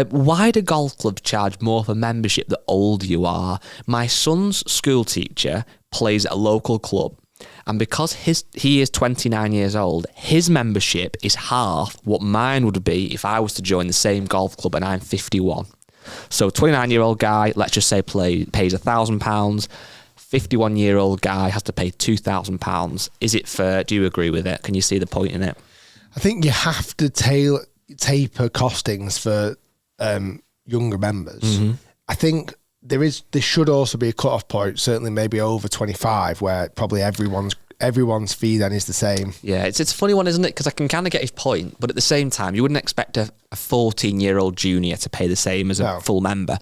Why do golf clubs charge more for membership the older you are? My son's school teacher plays at a local club, and because he is 29 years old, his membership is half what mine would be if I was to join the same golf club and I'm 51. So 29-year-old guy, let's just say pays £1,000. 51-year-old guy has to pay £2,000. Is it fair? Do you agree with it? Can you see the point in it? I think you have to taper costings for younger members. Mm-hmm. I think there should also be a cut-off point, certainly maybe over 25, where probably everyone's fee then is the same. Yeah, it's a funny one, isn't it? Because I can kind of get his point, but at the same time, you wouldn't expect a 14-year-old junior to pay the same as a full member.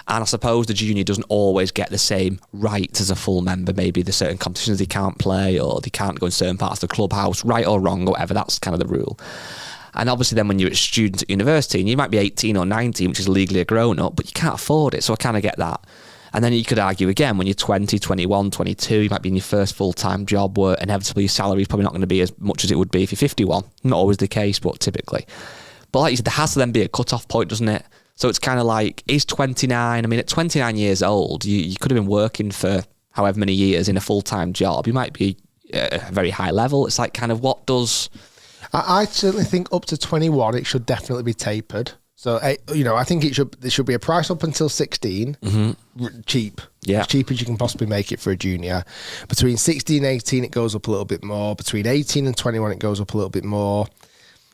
And I suppose the junior doesn't always get the same rights as a full member. Maybe there's certain competitions they can't play, or they can't go in certain parts of the clubhouse, right or wrong, or whatever. That's kind of the rule. And obviously then when you're a student at university, and you might be 18 or 19, which is legally a grown-up, but you can't afford it, so I kind of get that. And then you could argue again, when you're 20, 21, 22, you might be in your first full-time job where inevitably your salary is probably not going to be as much as it would be if you're 51. Not always the case, but typically. But like you said, there has to then be a cut-off point, doesn't it? So it's kind of like, is 29, I mean, at 29 years old, you could have been working for however many years in a full-time job. You might be at a very high level. It's like kind of what does... I certainly think up to 21, it should definitely be tapered. So, I think there should be a price up until 16, cheap. Yeah. As cheap as you can possibly make it for a junior. Between 16 and 18, it goes up a little bit more. Between 18 and 21, it goes up a little bit more.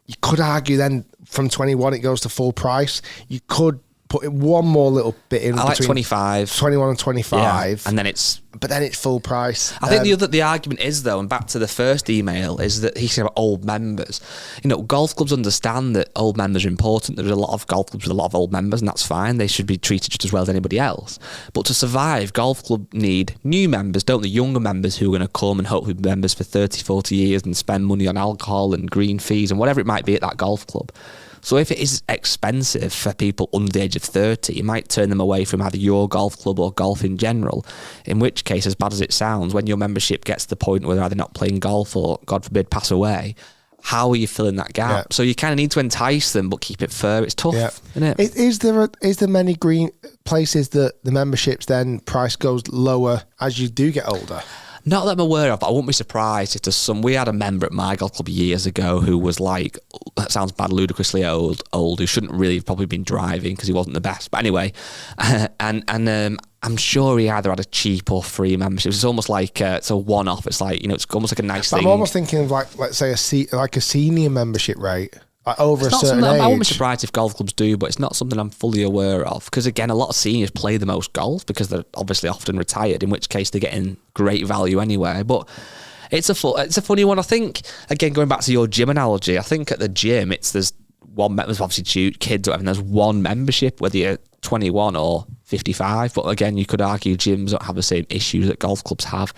You could argue then from 21, it goes to full price. You could put one more little bit in. I like 25. 21 and 25. Yeah. And then it's... But then it's full price. I think the argument is, though, and back to the first email, is that he said about old members. Golf clubs understand that old members are important. There's a lot of golf clubs with a lot of old members, and that's fine. They should be treated just as well as anybody else. But to survive, golf club need new members, don't they? Younger members who are going to come and hopefully be members for 30, 40 years and spend money on alcohol and green fees and whatever it might be at that golf club. So if it is expensive for people under the age of 30, you might turn them away from either your golf club or golf in general, in which case, as bad as it sounds, when your membership gets to the point where they're either not playing golf or, God forbid, pass away, how are you filling that gap? Yeah. So you kind of need to entice them, but keep it fair. It's tough, isn't it? Is there many green places that the memberships then price goes lower as you do get older? Not that I'm aware of, but I wouldn't be surprised if there's some... We had a member at my golf club years ago who was like, that sounds bad, ludicrously old, who shouldn't really have probably been driving because he wasn't the best. But anyway, and I'm sure he either had a cheap or free membership. It's almost like it's a one-off. It's like, it's almost like a nice thing. I'm almost thinking of like, let's say a senior membership rate. Over a certain age. I wouldn't be surprised if golf clubs do, but it's not something I'm fully aware of. Because again, a lot of seniors play the most golf because they're obviously often retired, in which case they're getting great value anyway. But it's a funny one. I think, again, going back to your gym analogy, I think at the gym, there's obviously kids, and there's one membership, whether you're 21 or 55. But again, you could argue gyms don't have the same issues that golf clubs have.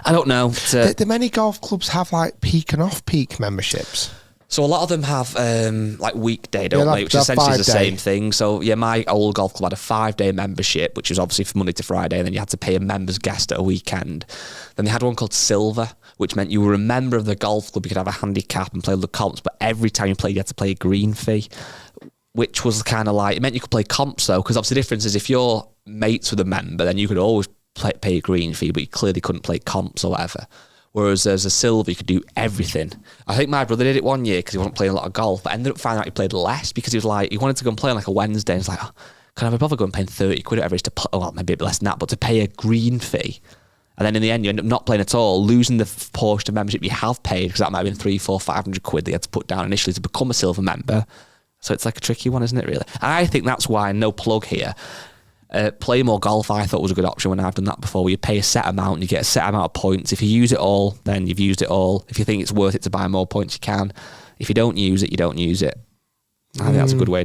I don't know. Do many golf clubs have like peak and off-peak memberships? So a lot of them have like weekday, don't they? Which essentially is the same thing. So yeah, my old golf club had a 5-day membership, which was obviously from Monday to Friday, and then you had to pay a member's guest at a weekend. Then they had one called Silver, which meant you were a member of the golf club. You could have a handicap and play all the comps, but every time you played, you had to pay a green fee, which was kind of like, it meant you could play comps though, because obviously the difference is if you're mates with a member, then you could always pay a green fee, but you clearly couldn't play comps or whatever. Whereas as a Silver, you could do everything. I think my brother did it one year because he wasn't playing a lot of golf, but ended up finding out he played less because he wanted to go and play on like a Wednesday. And he's like, can I bother going paying 30 quid or whatever it is to play, well, maybe a bit less than that, but to pay a green fee. And then in the end, you end up not playing at all, losing the portion of membership you have paid, because that might have been 300, 400, 500 quid that you had to put down initially to become a Silver member. So it's like a tricky one, isn't it, really? And I think that's why, no plug here, play more golf, I thought was a good option when I've done that before, where you pay a set amount and you get a set amount of points. If you use it all, then you've used it all. If you think it's worth it to buy more points, you can. If you don't use it, you don't use it. I think that's a good way to do it.